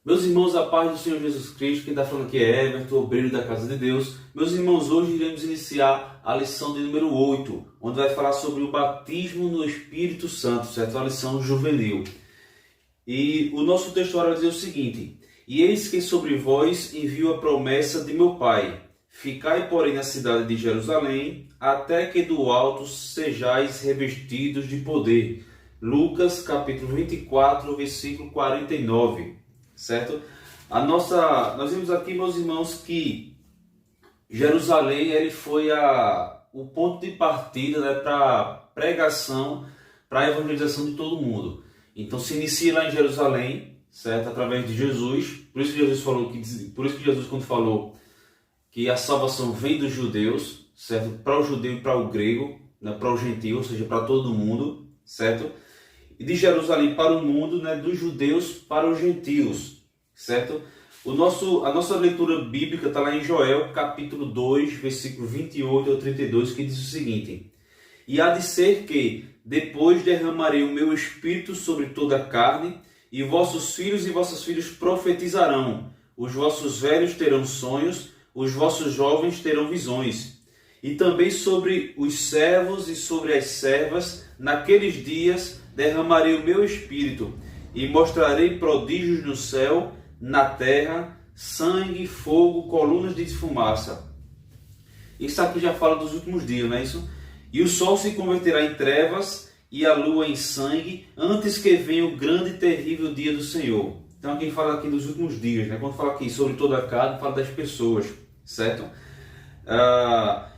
Meus irmãos, a paz do Senhor Jesus Cristo, quem está falando aqui é Everton, obreiro da Casa de Deus. Meus irmãos, hoje iremos iniciar a lição de número 8, onde vai falar sobre o batismo no Espírito Santo, certo? A lição juvenil. E o nosso texto vai dizer o seguinte: E eis que sobre vós envio a promessa de meu Pai. Ficai, porém, na cidade de Jerusalém, até que do alto sejais revestidos de poder. Lucas, capítulo 24, versículo 49. Certo? Nós vimos aqui, meus irmãos, que Jerusalém ele foi o ponto de partida, né, para a pregação, para a evangelização de todo mundo. Então se inicia lá em Jerusalém, certo? Através de Jesus. Por isso que Jesus quando falou que a salvação vem dos judeus, certo? Para o judeu e para o grego, né, para o gentil, ou seja, para todo mundo, certo? E de Jerusalém para o mundo, né, dos judeus para os gentios, certo? A nossa leitura bíblica está lá em Joel, capítulo 2, versículo 28 ao 32, que diz o seguinte: E há de ser que, depois derramarei o meu espírito sobre toda a carne, e vossos filhos e vossas filhas profetizarão, os vossos velhos terão sonhos, os vossos jovens terão visões. E também sobre os servos e sobre as servas, naqueles dias derramarei o meu espírito, e mostrarei prodígios no céu, na terra, sangue, fogo, colunas de fumaça. Isso aqui já fala dos últimos dias, não é isso? E o sol se converterá em trevas e a lua em sangue, antes que venha o grande e terrível dia do Senhor. Então aqui fala aqui dos últimos dias, né? Quando fala aqui sobre toda a carne, fala das pessoas, certo?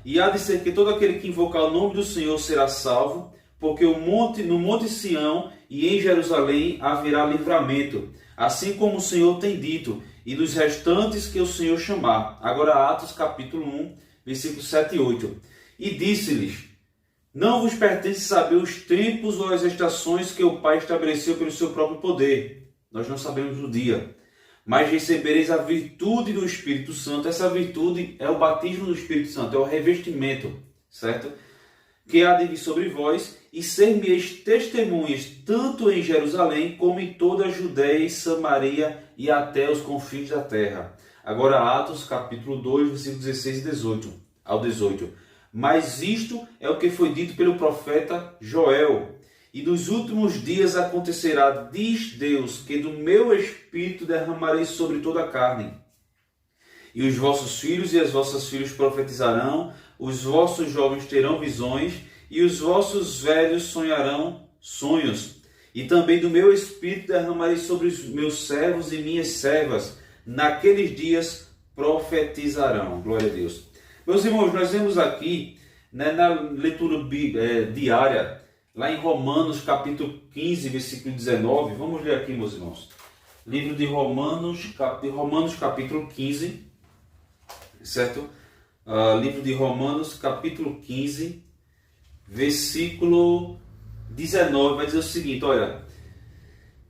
E há de ser que todo aquele que invocar o nome do Senhor será salvo, porque no monte Sião e em Jerusalém haverá livramento, assim como o Senhor tem dito, e nos restantes que o Senhor chamar. Agora Atos capítulo 1, versículos 7 e 8. E disse-lhes: Não vos pertence saber os tempos ou as estações que o Pai estabeleceu pelo seu próprio poder. Nós não sabemos o dia. Mas recebereis a virtude do Espírito Santo. Essa virtude é o batismo do Espírito Santo, é o revestimento, certo? Que há de vir sobre vós, e ser-me-eis testemunhas, tanto em Jerusalém, como em toda a Judéia e Samaria, e até os confins da terra. Agora Atos, capítulo 2, versículos 16 e 18, ao 18. Mas isto é o que foi dito pelo profeta Joel. E nos últimos dias acontecerá, diz Deus, que do meu espírito derramarei sobre toda a carne. E os vossos filhos e as vossas filhas profetizarão, os vossos jovens terão visões, e os vossos velhos sonharão sonhos. E também do meu espírito derramarei sobre os meus servos e minhas servas. Naqueles dias profetizarão. Glória a Deus. Meus irmãos, nós vemos aqui, né, na leitura diária, lá em Romanos capítulo 15, versículo 19. Vamos ler aqui, meus irmãos. Livro de Romanos capítulo 15, certo? Livro de Romanos capítulo 15, versículo 19, vai dizer o seguinte: olha,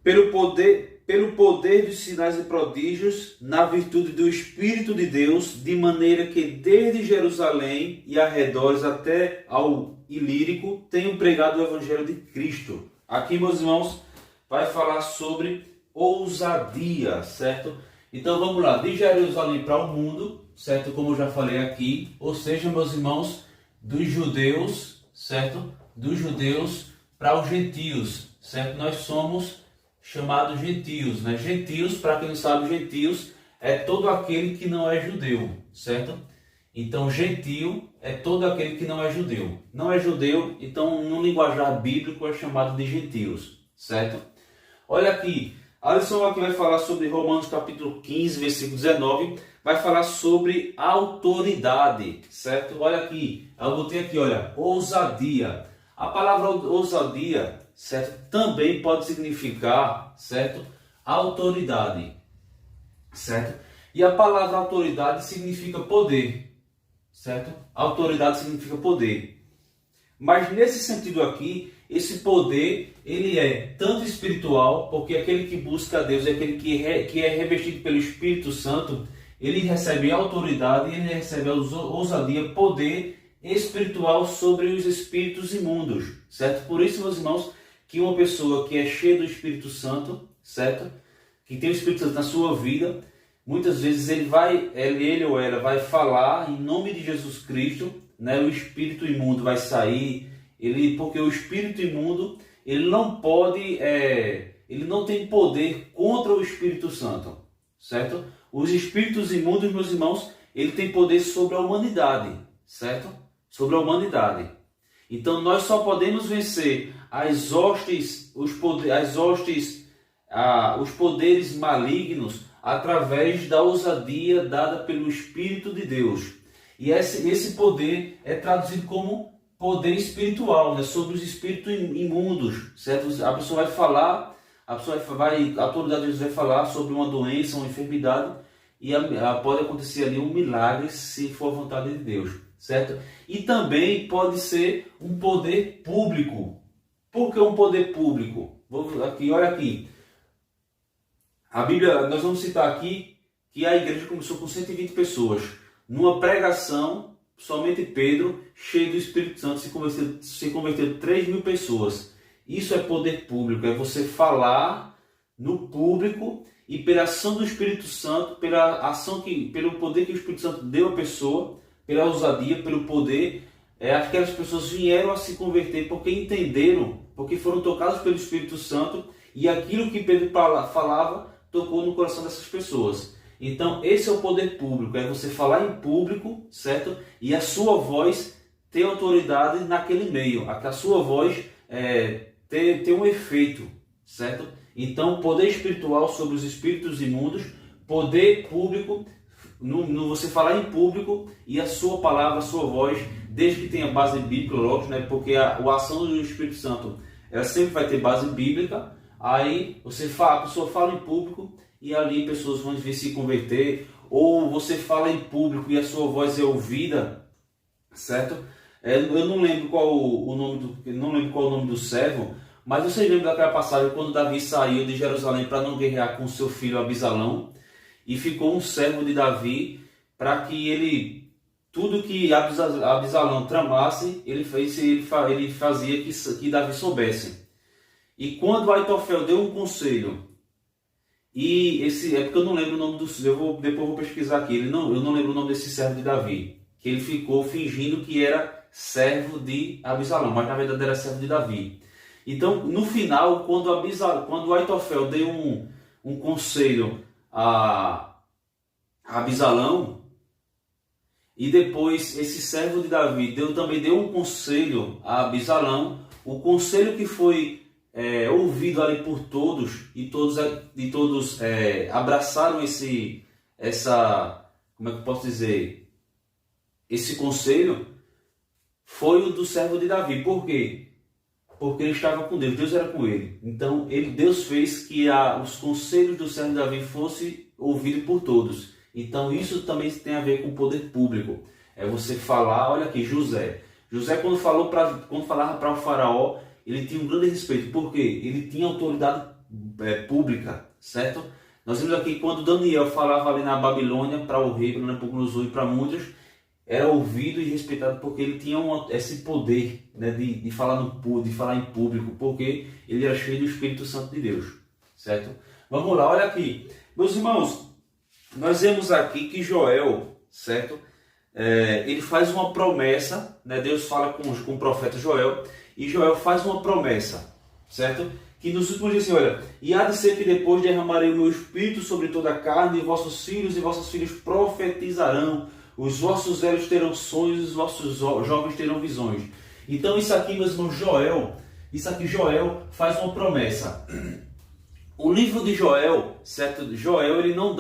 pelo poder dos sinais e prodígios, na virtude do Espírito de Deus, de maneira que desde Jerusalém e arredores até ao Ilírico tenham pregado o Evangelho de Cristo. Aqui, meus irmãos, vai falar sobre ousadia, certo? Então vamos lá, de Jerusalém para o mundo, certo? Como eu já falei aqui, ou seja, meus irmãos, dos judeus, certo? Dos judeus para os gentios, certo? Nós somos chamados gentios, né? Gentios, para quem não sabe, gentios é todo aquele que não é judeu, certo? Então, gentio é todo aquele que não é judeu. Não é judeu, então no linguajar bíblico é chamado de gentios, certo? Olha aqui, a lição aqui vai falar sobre Romanos capítulo 15, versículo 19, vai falar sobre autoridade, certo? Olha aqui, eu botei aqui, olha, ousadia. A palavra ousadia, certo, também pode significar, certo, autoridade, certo? E a palavra autoridade significa poder, certo? Autoridade significa poder. Mas nesse sentido aqui, esse poder, ele é tanto espiritual, porque aquele que busca a Deus, aquele que é revestido pelo Espírito Santo, ele recebe autoridade, ele recebe ousadia, poder espiritual sobre os espíritos imundos, certo? Por isso, meus irmãos, que uma pessoa que é cheia do Espírito Santo, certo? que tem o Espírito Santo na sua vida, muitas vezes ele ou ela vai falar em nome de Jesus Cristo, né? O espírito imundo vai sair, porque o espírito imundo ele não pode, ele não tem poder contra o Espírito Santo, certo? Os espíritos imundos, meus irmãos, ele tem poder sobre a humanidade, certo? Sobre a humanidade. Então nós só podemos vencer os poderes malignos através da ousadia dada pelo Espírito de Deus. E esse poder é traduzido como poder espiritual, né? Sobre os espíritos imundos, certo? A pessoa vai falar, a autoridade de Deus vai falar sobre uma doença, uma enfermidade, e pode acontecer ali um milagre se for a vontade de Deus, certo? E também pode ser um poder público. Por que um poder público? Olha aqui. A Bíblia, nós vamos citar aqui que a igreja começou com 120 pessoas. Numa pregação, somente Pedro, cheio do Espírito Santo, se converteu 3.000 pessoas. Isso é poder público, é você falar no público e pela ação do Espírito Santo, pelo poder que o Espírito Santo deu à pessoa, pela ousadia, pelo poder, aquelas pessoas vieram a se converter porque entenderam, porque foram tocados pelo Espírito Santo e aquilo que Pedro falava tocou no coração dessas pessoas. Então esse é o poder público, é você falar em público, certo? E a sua voz ter autoridade naquele meio, a sua voz ter um efeito, certo? Então poder espiritual sobre os espíritos imundos, poder público, você falar em público e a sua palavra, a sua voz, desde que tenha base bíblica, lógico, né? Porque a ação do Espírito Santo ela sempre vai ter base bíblica. Aí a pessoa fala em público e ali pessoas vão vir se converter, ou você fala em público e a sua voz é ouvida, certo? Eu não lembro qual o nome do servo, mas você lembra daquela passagem quando Davi saiu de Jerusalém para não guerrear com seu filho Abisalão, e ficou um servo de Davi para que tudo que Abisalão tramasse, ele fazia que Davi soubesse. E quando Aitofel deu um conselho, porque eu não lembro o nome depois eu vou pesquisar aqui, eu não lembro o nome desse servo de Davi, que ele ficou fingindo que era servo de Abisalão, mas na verdade era servo de Davi. Então, no final, quando Aitofel deu um conselho a Abisalão, e depois esse servo de Davi também deu um conselho a Abisalão, o conselho que foi ouvido ali por todos, e todos abraçaram como é que eu posso dizer, esse conselho, foi o do servo de Davi. Por quê? Porque ele estava com Deus era com ele. Então Deus fez que os conselhos do servo de Davi fossem ouvidos por todos. Então isso também tem a ver com o poder público. É você falar, olha aqui, José quando falava para o faraó, ele tinha um grande respeito. Por quê? Ele tinha autoridade pública, certo? Nós vimos aqui quando Daniel falava ali na Babilônia para o rei, para Nabucodonosor e para muitos, era ouvido e respeitado porque ele tinha esse poder, né, de falar em público, porque ele era cheio do Espírito Santo de Deus, certo? Vamos lá, olha aqui. Meus irmãos, nós vemos aqui que Joel, certo? Ele faz uma promessa, né? Deus fala com o profeta Joel, e Joel faz uma promessa, certo? Que nos últimos dias, olha, e há de ser que depois derramarei o meu espírito sobre toda a carne, e vossos filhos e vossas filhas profetizarão, os vossos velhos terão sonhos, os vossos jovens terão visões. Então isso aqui, meus irmãos, Joel faz uma promessa. O livro de Joel, certo? Joel, ele não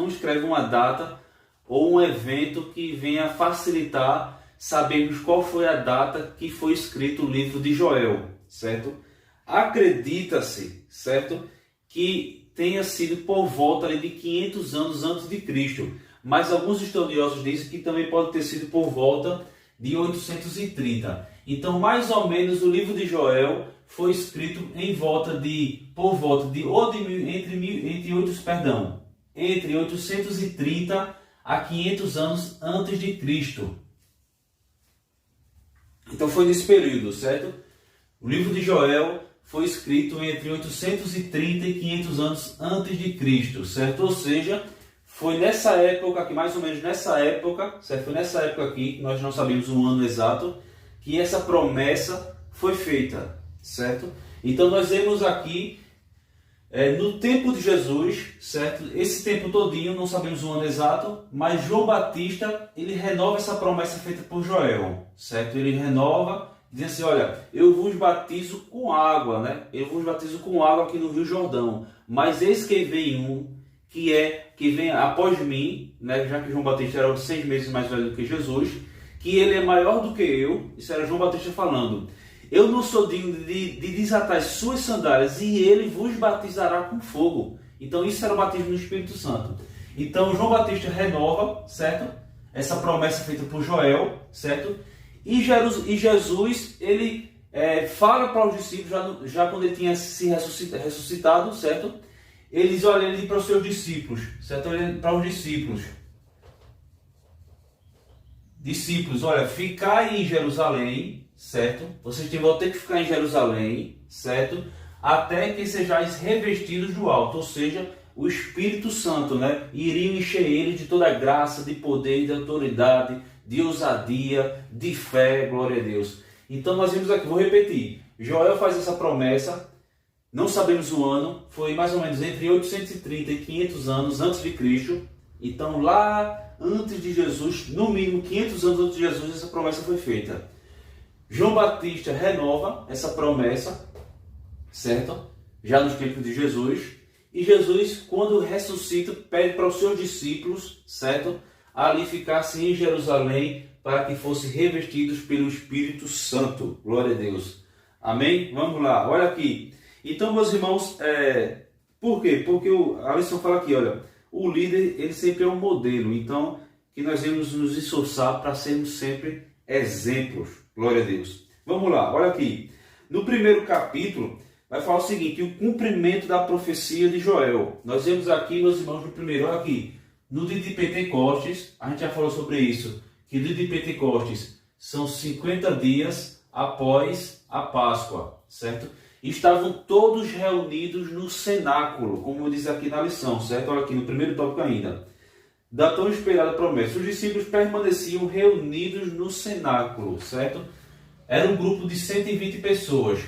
escreve uma data ou um evento que venha facilitar sabermos qual foi a data que foi escrito o livro de Joel, certo? Acredita-se, certo, que tenha sido por volta ali de 500 anos antes de Cristo, mas alguns estudiosos dizem que também pode ter sido por volta de 830. Então, mais ou menos, o livro de Joel foi escrito entre 830 a 500 anos antes de Cristo. Então foi nesse período, certo? O livro de Joel foi escrito entre 830 e 500 anos antes de Cristo, certo? Ou seja, foi nessa época aqui, mais ou menos nessa época, certo? Foi nessa época aqui, nós não sabemos o ano exato, que essa promessa foi feita, certo? Então nós vemos aqui, no tempo de Jesus, certo? Esse tempo todinho, não sabemos o ano exato, mas João Batista, ele renova essa promessa feita por Joel, certo? Ele renova, diz assim, olha, eu vos batizo com água, né? Eu vos batizo com água aqui no Rio Jordão, mas eis que vem um que vem após mim, né? Já que João Batista era 6 meses mais velho do que Jesus, que ele é maior do que eu, isso era João Batista falando. Eu não sou digno de desatar as suas sandálias e ele vos batizará com fogo. Então isso era o batismo no Espírito Santo. Então João Batista renova, certo? Essa promessa feita por Joel, certo? E Jesus, ele fala para os discípulos, já quando ele tinha se ressuscitado, certo? Ele diz para os seus discípulos, certo? Olha para os discípulos. Discípulos, olha, ficai em Jerusalém, certo? Vocês vão ter que ficar em Jerusalém, certo? Até que sejais revestidos do alto, ou seja, o Espírito Santo, né? Iriam encher eles de toda a graça, de poder, de autoridade, de ousadia, de fé, glória a Deus. Então nós vimos aqui, vou repetir, Joel faz essa promessa, não sabemos o ano, foi mais ou menos entre 830 e 500 anos antes de Cristo. Então lá antes de Jesus, no mínimo 500 anos antes de Jesus, essa promessa foi feita. João Batista renova essa promessa, certo? Já nos tempos de Jesus. E Jesus, quando ressuscita, pede para os seus discípulos, certo? Ali ficassem em Jerusalém para que fossem revestidos pelo Espírito Santo. Glória a Deus. Amém? Vamos lá, olha aqui. Então, meus irmãos, por quê? Porque a lição fala aqui, olha, o líder, ele sempre é um modelo. Então, que nós devemos nos esforçar para sermos sempre exemplos. Glória a Deus. Vamos lá, olha aqui. No primeiro capítulo, vai falar o seguinte, o cumprimento da profecia de Joel. Nós vemos aqui, meus irmãos, no primeiro, olha aqui. No dia de Pentecostes, a gente já falou sobre isso, que o dia de Pentecostes são 50 dias após a Páscoa, certo? Estavam todos reunidos no cenáculo, como diz aqui na lição, certo? Olha aqui no primeiro tópico ainda. Da tão esperada promessa. Os discípulos permaneciam reunidos no cenáculo, certo? Era um grupo de 120 pessoas.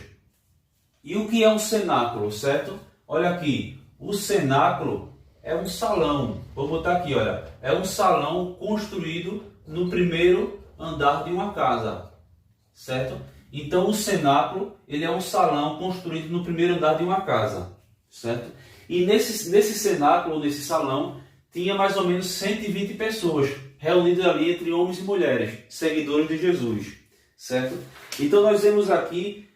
E o que é um cenáculo, certo? Olha aqui, o cenáculo é um salão. Vou botar aqui, olha. É um salão construído no primeiro andar de uma casa, certo? Então o cenáculo, ele é um salão construído no primeiro andar de uma casa, certo? E nesse cenáculo, nesse salão, tinha mais ou menos 120 pessoas, reunidas ali entre homens e mulheres, seguidores de Jesus, certo? Então nós vemos aqui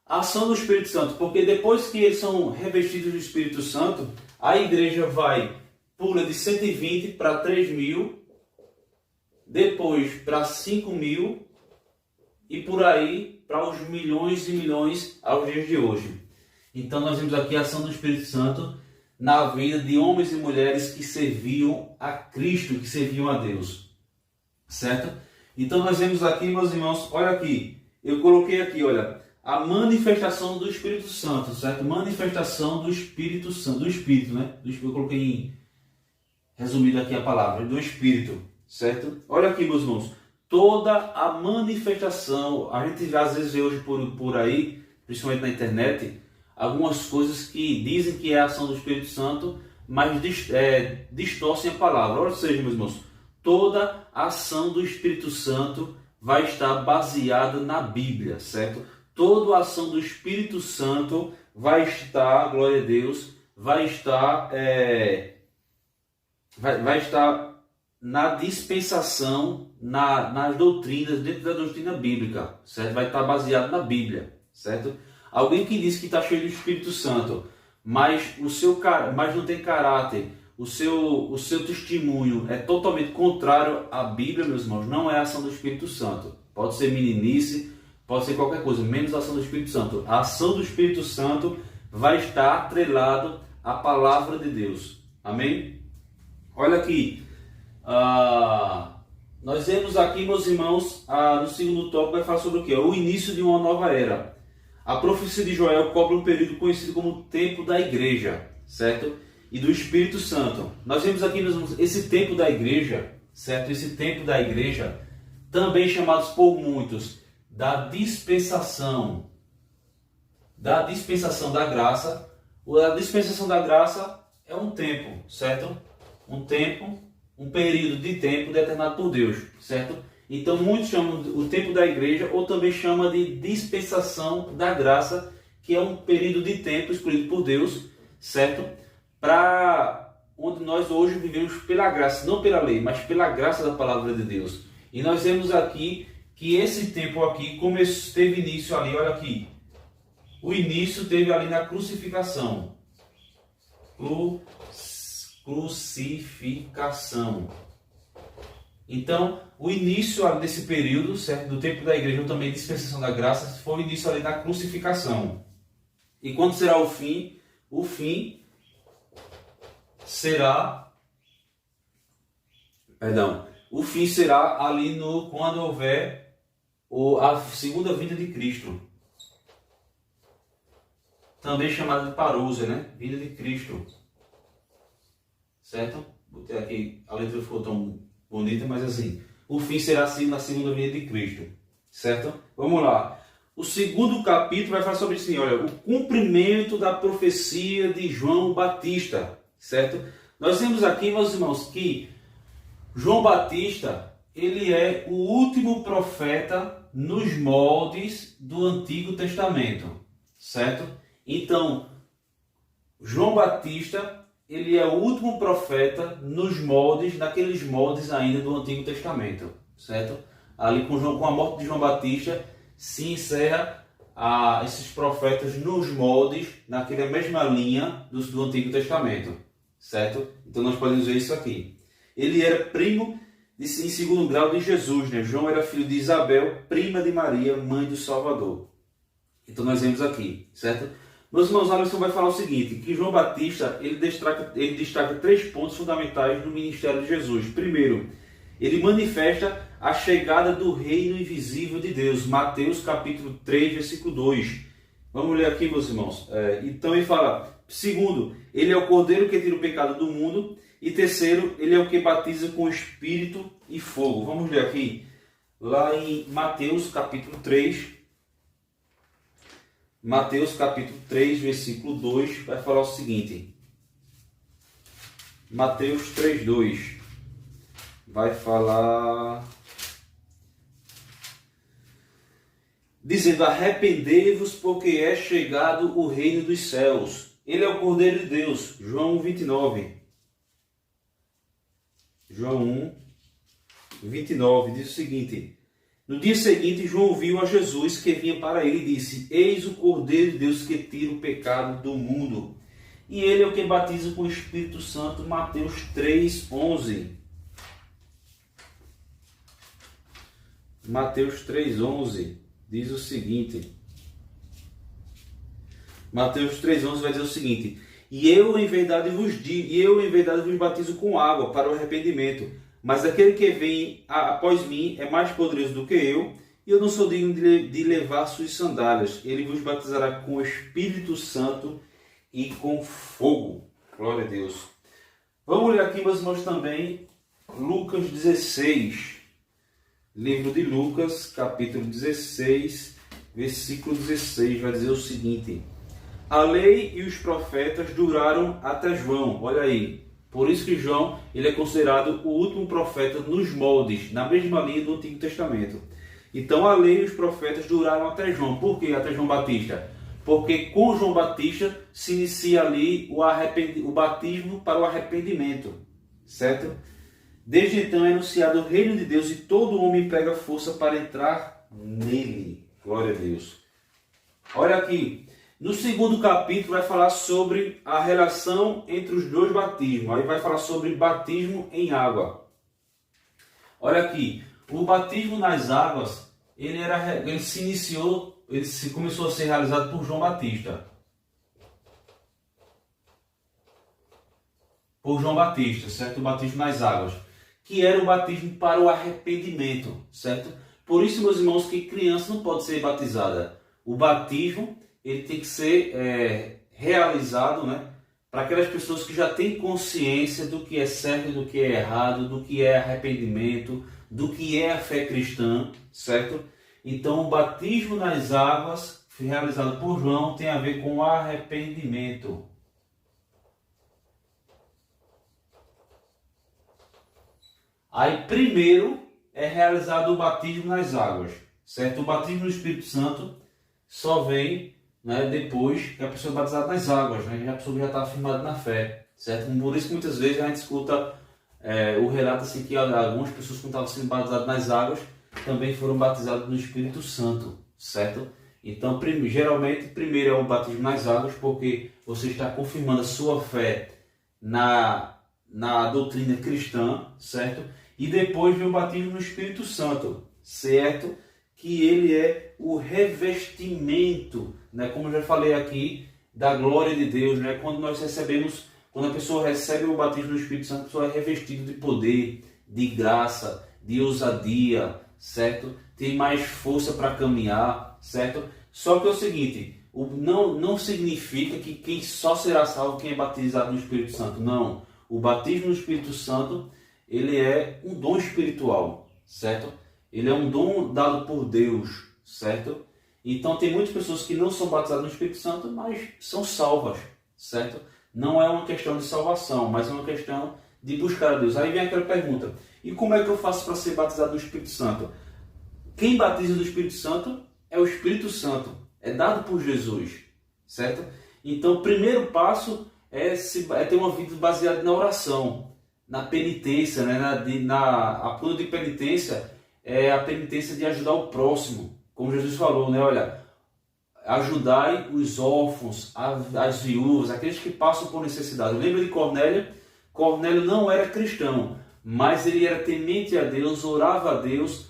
a ação do Espírito Santo, porque depois que eles são revestidos do Espírito Santo, a igreja pula de 120 para 3.000, depois para 5.000 e por aí para os milhões e milhões aos dias de hoje. Então nós vemos aqui a ação do Espírito Santo na vida de homens e mulheres que serviam a Cristo, que serviam a Deus, certo? Então nós vemos aqui, meus irmãos, olha aqui, eu coloquei aqui, olha, a manifestação do Espírito Santo, certo? Manifestação do Espírito Santo, do Espírito, né? Eu coloquei resumido aqui a palavra, do Espírito, certo? Olha aqui, meus irmãos, toda a manifestação, a gente às vezes vê hoje por aí, principalmente na internet, algumas coisas que dizem que é a ação do Espírito Santo, mas distorcem a palavra. Ou seja, meus irmãos, toda a ação do Espírito Santo vai estar baseada na Bíblia, certo? Toda a ação do Espírito Santo vai estar, glória a Deus, vai estar na dispensação, nas doutrinas, dentro da doutrina bíblica, certo? Vai estar baseado na Bíblia, certo? Alguém que diz que está cheio do Espírito Santo, mas não tem caráter, o seu testemunho é totalmente contrário à Bíblia, meus irmãos, não é a ação do Espírito Santo. Pode ser meninice, pode ser qualquer coisa, menos a ação do Espírito Santo. A ação do Espírito Santo vai estar atrelado à palavra de Deus. Amém? Olha aqui. Nós vemos aqui, meus irmãos, no segundo tópico vai falar sobre o quê? O início de uma nova era. A profecia de Joel cobre um período conhecido como o tempo da igreja, certo? E do Espírito Santo. Nós vemos aqui esse tempo da igreja, certo? Esse tempo da igreja, também chamados por muitos da dispensação da graça. A dispensação da graça é um tempo, certo? Um tempo, um período de tempo determinado por Deus, certo? Então muitos chamam o tempo da igreja, ou também chama de dispensação da graça, que é um período de tempo escolhido por Deus, certo? Para onde nós hoje vivemos pela graça, não pela lei, mas pela graça da palavra de Deus. E nós vemos aqui que esse tempo aqui teve início ali, olha aqui. O início teve ali na crucificação. Crucificação. Então, o início desse período, certo, do tempo da igreja, ou também dispensação da graça, foi o início ali da crucificação. E quando será o fim? O fim será, o fim será ali quando houver a segunda vinda de Cristo. Também chamada de parousia, né? Vinda de Cristo. Certo? Botei aqui, a letra ficou tão bonita, mas assim, o fim será assim na segunda vinda de Cristo. Certo? Vamos lá. O segundo capítulo vai falar sobre isso, olha, o cumprimento da profecia de João Batista. Certo? Nós vemos aqui, meus irmãos, que João Batista, ele é o último profeta nos moldes do Antigo Testamento. Certo? Então, João Batista, ele é o último profeta naqueles moldes ainda do Antigo Testamento, certo? Ali com a morte de João Batista, se encerra esses profetas nos moldes, naquela mesma linha do Antigo Testamento, certo? Então nós podemos ver isso aqui. Ele era primo, em segundo grau, de Jesus, né? João era filho de Isabel, prima de Maria, mãe do Salvador. Então nós vemos aqui, certo? Meus irmãos, Alisson vai falar o seguinte, que João Batista, ele destaca 3 pontos fundamentais no ministério de Jesus. Primeiro, ele manifesta a chegada do reino invisível de Deus. Mateus capítulo 3, versículo 2. Vamos ler aqui, meus irmãos. Então ele fala, segundo, ele é o cordeiro que tira o pecado do mundo. E terceiro, ele é o que batiza com espírito e fogo. Vamos ler aqui, lá em Mateus capítulo 3. Mateus capítulo 3, versículo 2, vai falar o seguinte. Mateus 3, 2. Vai falar, dizendo, arrependei-vos, porque é chegado o reino dos céus. Ele é o Cordeiro de Deus. João 1:29. João 1:29 diz o seguinte. No dia seguinte, João viu a Jesus que vinha para ele e disse, eis o Cordeiro de Deus que tira o pecado do mundo. E ele é o que batiza com o Espírito Santo. Mateus 3:11. Mateus 3:11 diz o seguinte. Mateus 3:11 vai dizer o seguinte. E eu em verdade vos batizo com água para o arrependimento. Mas aquele que vem após mim é mais poderoso do que eu, e eu não sou digno de levar suas sandálias. Ele vos batizará com o Espírito Santo e com fogo. Glória a Deus. Vamos ler aqui, meus irmãos, também Lucas 16. Livro de Lucas, capítulo 16, versículo 16, vai dizer o seguinte. A lei e os profetas duraram até João. Olha aí. Por isso que João ele é considerado o último profeta nos moldes, na mesma linha do Antigo Testamento. Então a lei e os profetas duraram até João. Por que até João Batista? Porque com João Batista se inicia ali o batismo para o arrependimento. Certo? Desde então é anunciado o reino de Deus e todo homem pega força para entrar nele. Glória a Deus. Olha aqui. No segundo capítulo vai falar sobre a relação entre os dois batismos. Aí vai falar sobre batismo em água. Olha aqui, o batismo nas águas, ele começou a ser realizado por João Batista. Por João Batista, certo? O batismo nas águas, que era o batismo para o arrependimento, certo? Por isso, meus irmãos, que criança não pode ser batizada. o batismo ele tem que ser realizado, né, para aquelas pessoas que já têm consciência do que é certo e do que é errado, do que é arrependimento, do que é a fé cristã, certo? Então, o batismo nas águas, realizado por João, tem a ver com arrependimento. Aí, primeiro, é realizado o batismo nas águas, certo? O batismo no Espírito Santo só vem, né, depois que a pessoa é batizada nas águas, né? A pessoa já está afirmada na fé, certo? Por isso que muitas vezes a gente escuta o relato assim, que algumas pessoas que estavam sendo batizadas nas águas também foram batizadas no Espírito Santo, certo? Então, geralmente, primeiro é o batismo nas águas, porque você está confirmando a sua fé na doutrina cristã, certo? E depois vem o batismo no Espírito Santo, certo? Que ele é o revestimento, né? Como eu já falei aqui, da glória de Deus, né? Quando a pessoa recebe o batismo no Espírito Santo, a pessoa é revestida de poder, de graça, de ousadia, certo? Tem mais força para caminhar, certo? Só que é o seguinte, não significa que quem só será salvo quem é batizado no Espírito Santo, não. O batismo no Espírito Santo, ele é um dom espiritual, certo? Ele é um dom dado por Deus, certo? Então tem muitas pessoas que não são batizadas no Espírito Santo, mas são salvas, certo? Não é uma questão de salvação, mas é uma questão de buscar a Deus. Aí vem aquela pergunta, e como é que eu faço para ser batizado no Espírito Santo? Quem batiza no Espírito Santo é o Espírito Santo, é dado por Jesus, certo? Então o primeiro passo é ter uma vida baseada na oração, na penitência, né? A plano de penitência é a penitência de ajudar o próximo, como Jesus falou, né? Olha, ajudai os órfãos, as viúvas, aqueles que passam por necessidade. Lembra de Cornélio? Cornélio não era cristão, mas ele era temente a Deus, orava a Deus,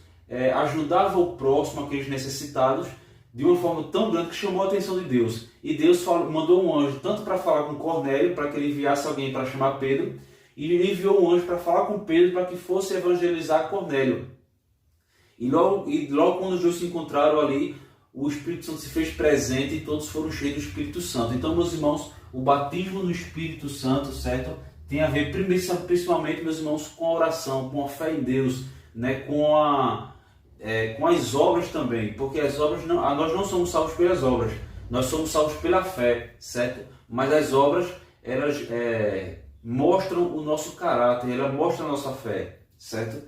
ajudava o próximo, aqueles necessitados, de uma forma tão grande que chamou a atenção de Deus. E Deus mandou um anjo tanto para falar com Cornélio, para que ele enviasse alguém para chamar Pedro, e ele enviou um anjo para falar com Pedro, para que fosse evangelizar Cornélio. E logo quando os dois se encontraram ali, o Espírito Santo se fez presente e todos foram cheios do Espírito Santo. Então, meus irmãos, o batismo no Espírito Santo, certo? Tem a ver principalmente, meus irmãos, com a oração, com a fé em Deus, né? Com as obras também, porque as obras nós não somos salvos pelas obras, nós somos salvos pela fé, certo? Mas as obras, elas mostram o nosso caráter, elas mostram a nossa fé, certo?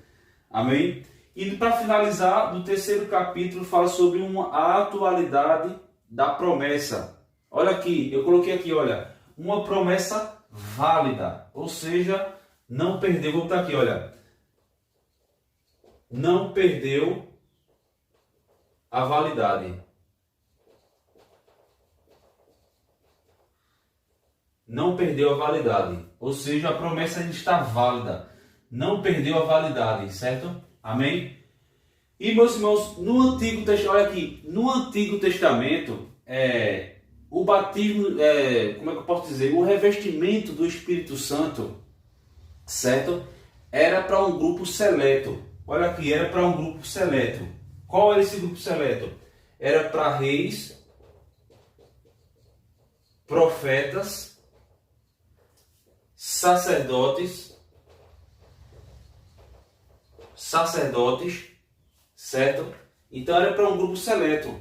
Amém? E para finalizar, no terceiro capítulo fala sobre a atualidade da promessa. Olha aqui, eu coloquei aqui, olha, uma promessa válida, ou seja, não perdeu, vou botar aqui, olha, não perdeu a validade. Não perdeu a validade, ou seja, a promessa ainda está válida, não perdeu a validade, certo? Amém? E, meus irmãos, no Antigo Testamento, olha aqui, no Antigo Testamento, o batismo, como é que eu posso dizer? O revestimento do Espírito Santo, certo? Era para um grupo seleto. Olha aqui, era para um grupo seleto. Qual era esse grupo seleto? Era para reis, profetas, sacerdotes, certo? Então era para um grupo seleto,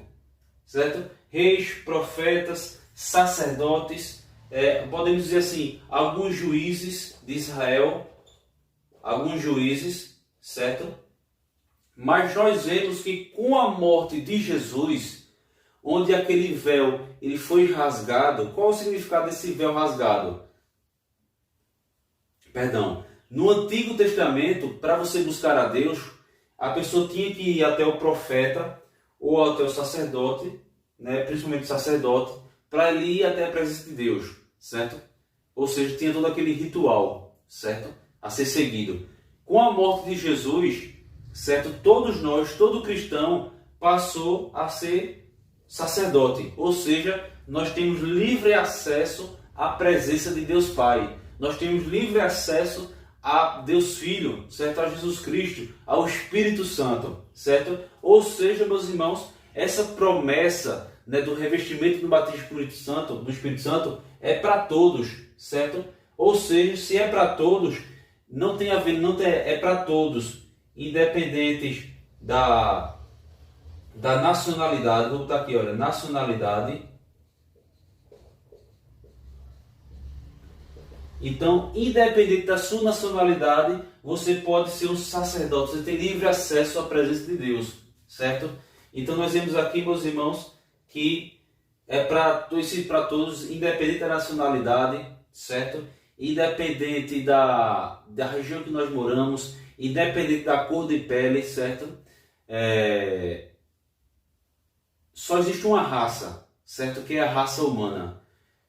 certo? Reis, profetas, sacerdotes, podemos dizer assim, alguns juízes de Israel, certo? Mas nós vemos que com a morte de Jesus, onde aquele véu ele foi rasgado, qual o significado desse véu rasgado? Perdão. No Antigo Testamento, para você buscar a Deus, a pessoa tinha que ir até o profeta ou até o sacerdote, né, principalmente o sacerdote, para ele ir até a presença de Deus, certo? Ou seja, tinha todo aquele ritual, certo? A ser seguido. Com a morte de Jesus, certo? Todos nós, todo cristão, passou a ser sacerdote. Ou seja, nós temos livre acesso à presença de Deus Pai. Nós temos livre acesso a Deus Filho, certo? A Jesus Cristo, ao Espírito Santo, certo? Ou seja, meus irmãos, essa promessa né, do revestimento do batismo do Espírito Santo é para todos, certo? Ou seja, se é para todos, não tem a ver, é para todos, independentes da nacionalidade. Vou botar aqui, olha, nacionalidade. Então, independente da sua nacionalidade, você pode ser um sacerdote, você tem livre acesso à presença de Deus, certo? Então, nós vemos aqui, meus irmãos, que é para todos, independente da nacionalidade, certo? Independente da região que nós moramos, independente da cor de pele, certo? Só existe uma raça, certo? Que é a raça humana.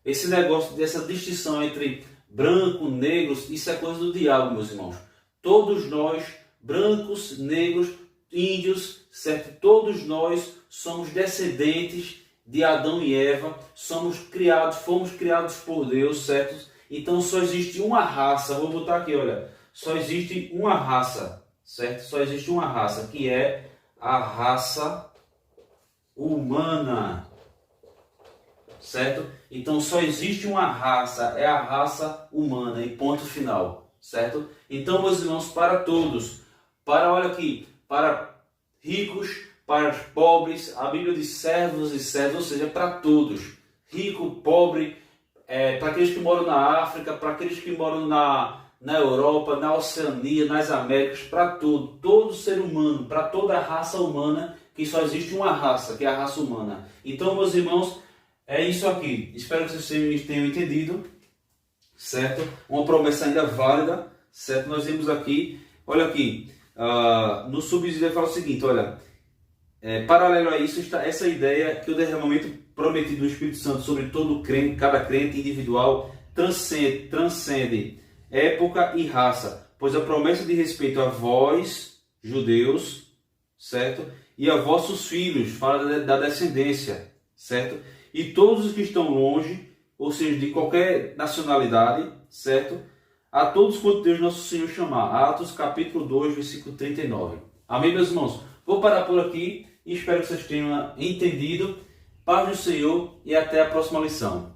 Esse negócio dessa distinção entre branco, negros, isso é coisa do diabo, meus irmãos. Todos nós, brancos, negros, índios, certo? Todos nós somos descendentes de Adão e Eva, fomos criados por Deus, certo? Então só existe uma raça, vou botar aqui, olha, só existe uma raça, certo? Só existe uma raça, que é a raça humana, certo? Então só existe uma raça, é a raça humana, e ponto final, certo? Então, meus irmãos, para todos, olha aqui, para ricos, para pobres, a Bíblia diz servos e servas, ou seja, para todos, rico, pobre, para aqueles que moram na África, para aqueles que moram na Europa, na Oceania, nas Américas, para todo ser humano, para toda a raça humana, que só existe uma raça, que é a raça humana. Então, meus irmãos, é isso aqui. Espero que vocês tenham entendido, certo? Uma promessa ainda válida, certo? Nós vimos aqui, olha aqui, no subsídio ele fala o seguinte, olha, paralelo a isso está essa ideia que o derramamento prometido do Espírito Santo sobre todo crente, cada crente individual, transcende época e raça, pois a promessa de respeito a vós, judeus, certo? E a vossos filhos, fala da descendência, certo? E todos os que estão longe, ou seja, de qualquer nacionalidade, certo? A todos quanto Deus nosso Senhor chamar. Atos capítulo 2, versículo 39. Amém, meus irmãos? Vou parar por aqui e espero que vocês tenham entendido. Paz do Senhor e até a próxima lição.